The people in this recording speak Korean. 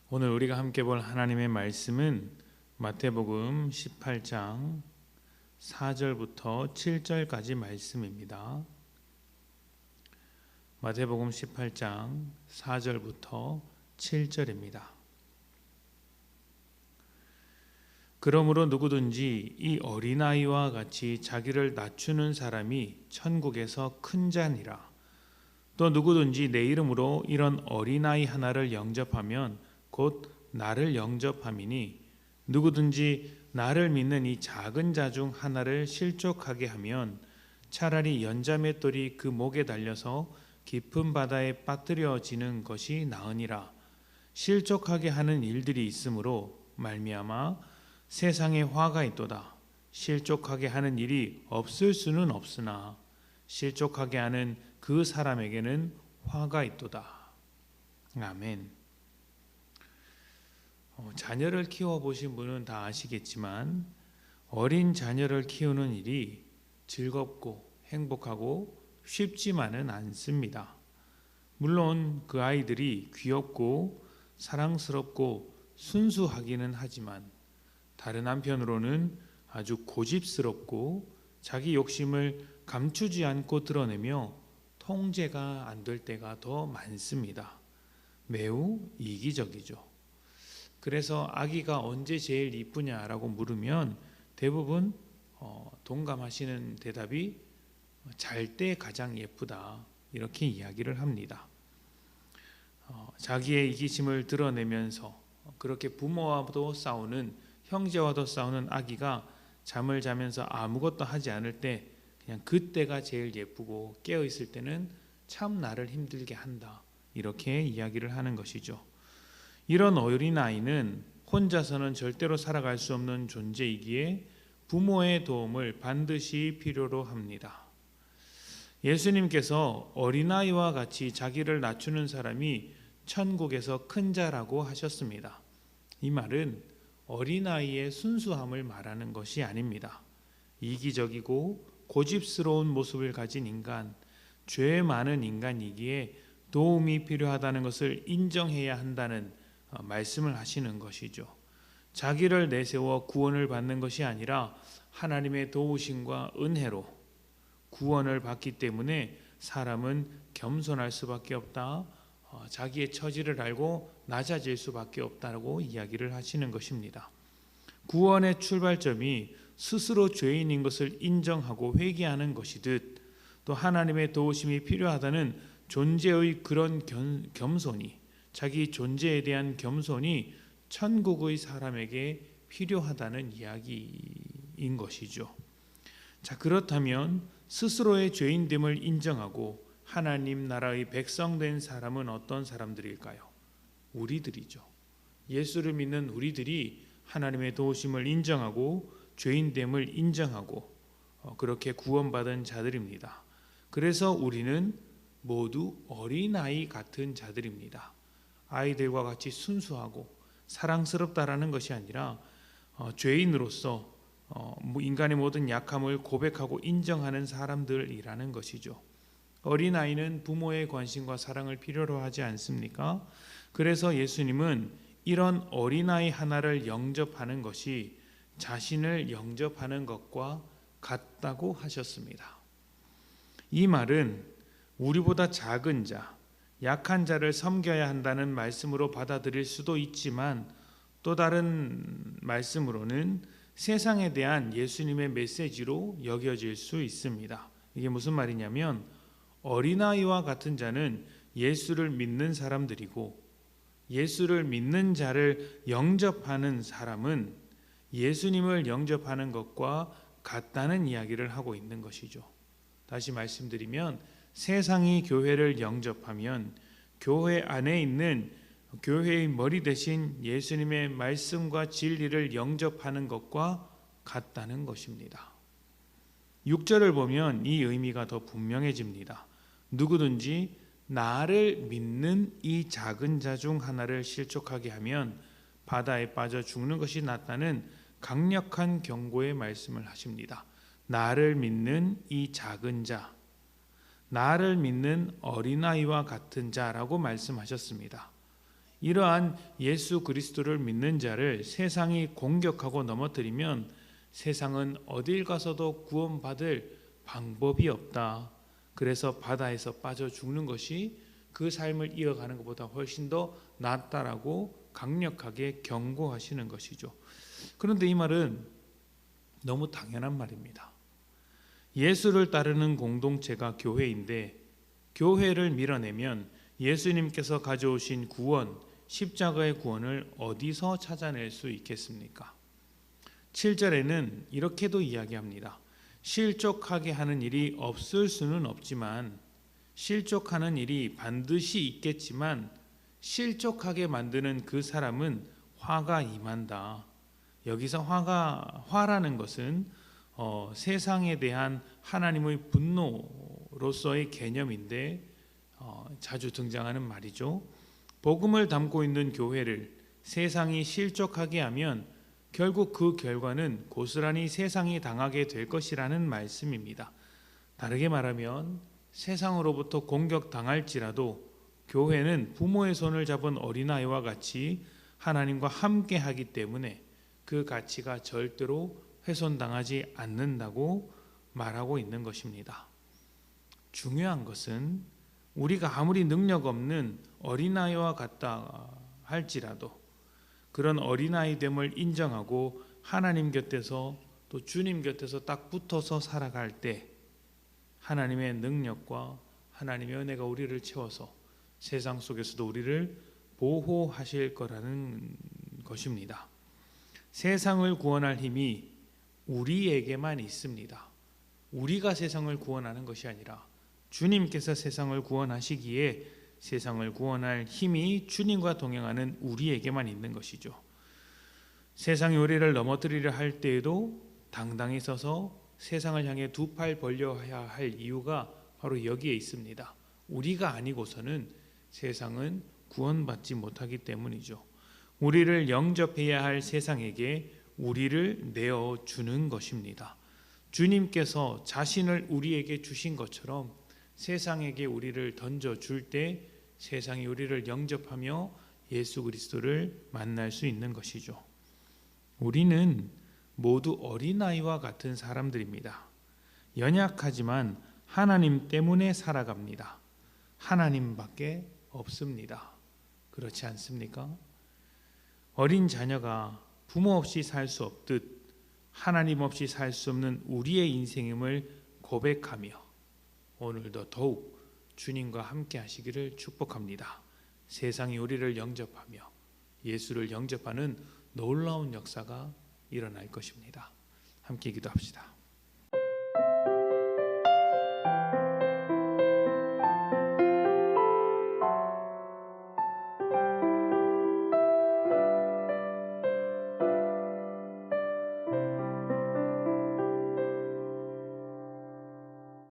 오늘 우리가 함께 볼 하나님의 말씀은 마태복음 18장 4절부터 7절까지 말씀입니다. 마태복음 18장 4절부터 7절입니다. 그러므로 누구든지 이 어린아이와 같이 자기를 낮추는 사람이 천국에서 큰 자니라. 또 누구든지 내 이름으로 이런 어린아이 하나를 영접하면 곧 나를 영접함이니 누구든지 나를 믿는 이 작은 자 중 하나를 실족하게 하면 차라리 연자맷돌이 그 목에 달려서 깊은 바다에 빠뜨려지는 것이 나으니라. 실족하게 하는 일들이 있으므로 말미암아 세상에 화가 있도다. 실족하게 하는 일이 없을 수는 없으나 실족하게 하는 그 사람에게는 화가 있도다. 아멘. 자녀를 키워보신 분은 다 아시겠지만 어린 자녀를 키우는 일이 즐겁고 행복하고 쉽지만은 않습니다. 물론 그 아이들이 귀엽고 사랑스럽고 순수하기는 하지만 다른 한편으로는 아주 고집스럽고 자기 욕심을 감추지 않고 드러내며 통제가 안 될 때가 더 많습니다. 매우 이기적이죠. 그래서 아기가 언제 제일 이쁘냐라고 물으면 대부분 동감하시는 대답이 잘 때 가장 예쁘다, 이렇게 이야기를 합니다. 자기의 이기심을 드러내면서 그렇게 부모와도 싸우는, 형제와도 싸우는 아기가 잠을 자면서 아무것도 하지 않을 때 그냥 그때가 제일 예쁘고 깨어있을 때는 참 나를 힘들게 한다, 이렇게 이야기를 하는 것이죠. 이런 어린아이는 혼자서는 절대로 살아갈 수 없는 존재이기에 부모의 도움을 반드시 필요로 합니다. 예수님께서 어린아이와 같이 자기를 낮추는 사람이 천국에서 큰 자라고 하셨습니다. 이 말은 어린아이의 순수함을 말하는 것이 아닙니다. 이기적이고 고집스러운 모습을 가진 인간, 죄 많은 인간이기에 도움이 필요하다는 것을 인정해야 한다는 말씀을 하시는 것이죠. 자기를 내세워 구원을 받는 것이 아니라 하나님의 도우심과 은혜로 구원을 받기 때문에 사람은 겸손할 수밖에 없다, 자기의 처지를 알고 낮아질 수밖에 없다고 이야기를 하시는 것입니다. 구원의 출발점이 스스로 죄인인 것을 인정하고 회개하는 것이듯 또 하나님의 도우심이 필요하다는 존재의 그런 겸손이, 자기 존재에 대한 겸손이 천국의 사람에게 필요하다는 이야기인 것이죠. 자, 그렇다면 스스로의 죄인됨을 인정하고 하나님 나라의 백성된 사람은 어떤 사람들일까요? 우리들이죠. 예수를 믿는 우리들이 하나님의 도우심을 인정하고 죄인됨을 인정하고 그렇게 구원받은 자들입니다. 그래서 우리는 모두 어린아이 같은 자들입니다. 아이들과 같이 순수하고 사랑스럽다라는 것이 아니라 죄인으로서 인간의 모든 약함을 고백하고 인정하는 사람들이라는 것이죠. 어린아이는 부모의 관심과 사랑을 필요로 하지 않습니까? 그래서 예수님은 이런 어린아이 하나를 영접하는 것이 자신을 영접하는 것과 같다고 하셨습니다. 이 말은 우리보다 작은 자, 약한 자를 섬겨야 한다는 말씀으로 받아들일 수도 있지만 또 다른 말씀으로는 세상에 대한 예수님의 메시지로 여겨질 수 있습니다. 이게 무슨 말이냐면 어린아이와 같은 자는 예수를 믿는 사람들이고 예수를 믿는 자를 영접하는 사람은 예수님을 영접하는 것과 같다는 이야기를 하고 있는 것이죠. 다시 말씀드리면 세상이 교회를 영접하면 교회 안에 있는 교회의 머리 대신 예수님의 말씀과 진리를 영접하는 것과 같다는 것입니다. 6절을 보면 이 의미가 더 분명해집니다. 누구든지 나를 믿는 이 작은 자 중 하나를 실족하게 하면 바다에 빠져 죽는 것이 낫다는 강력한 경고의 말씀을 하십니다. 나를 믿는 이 작은 자, 나를 믿는 어린아이와 같은 자라고 말씀하셨습니다. 이러한 예수 그리스도를 믿는 자를 세상이 공격하고 넘어뜨리면 세상은 어딜 가서도 구원받을 방법이 없다. 그래서 바다에서 빠져 죽는 것이 그 삶을 이어가는 것보다 훨씬 더 낫다라고 강력하게 경고하시는 것이죠. 그런데 이 말은 너무 당연한 말입니다. 예수를 따르는 공동체가 교회인데 교회를 밀어내면 예수님께서 가져오신 구원, 십자가의 구원을 어디서 찾아낼 수 있겠습니까? 7절에는 이렇게도 이야기합니다. 실족하게 하는 일이 없을 수는 없지만 실족하는 일이 반드시 있겠지만 실족하게 만드는 그 사람은 화가 임한다. 여기서 화라는 것은 세상에 대한 하나님의 분노로서의 개념인데 자주 등장하는 말이죠. 복음을 담고 있는 교회를 세상이 실족하게 하면 결국 그 결과는 고스란히 세상이 당하게 될 것이라는 말씀입니다. 다르게 말하면 세상으로부터 공격당할지라도 교회는 부모의 손을 잡은 어린아이와 같이 하나님과 함께하기 때문에 그 가치가 절대로 훼손당하지 않는다고 말하고 있는 것입니다. 중요한 것은 우리가 아무리 능력 없는 어린아이와 같다 할지라도 그런 어린아이됨을 인정하고 하나님 곁에서 또 주님 곁에서 딱 붙어서 살아갈 때 하나님의 능력과 하나님의 은혜가 우리를 채워서 세상 속에서도 우리를 보호하실 거라는 것입니다. 세상을 구원할 힘이 우리에게만 있습니다. 우리가 세상을 구원하는 것이 아니라 주님께서 세상을 구원하시기에 세상을 구원할 힘이 주님과 동행하는 우리에게만 있는 것이죠. 세상이 우리를 넘어뜨리려 할 때에도 당당히 서서 세상을 향해 두 팔 벌려야 할 이유가 바로 여기에 있습니다. 우리가 아니고서는 세상은 구원받지 못하기 때문이죠. 우리를 영접해야 할 세상에게 우리를 내어주는 것입니다. 주님께서 자신을 우리에게 주신 것처럼 세상에게 우리를 던져줄 때 세상이 우리를 영접하며 예수 그리스도를 만날 수 있는 것이죠. 우리는 모두 어린아이와 같은 사람들입니다. 연약하지만 하나님 때문에 살아갑니다. 하나님밖에 없습니다. 그렇지 않습니까? 어린 자녀가 부모 없이 살 수 없듯 하나님 없이 살 수 없는 우리의 인생임을 고백하며 오늘도 더욱 주님과 함께 하시기를 축복합니다. 세상이 우리를 영접하며 예수를 영접하는 놀라운 역사가 일어날 것입니다. 함께 기도합시다.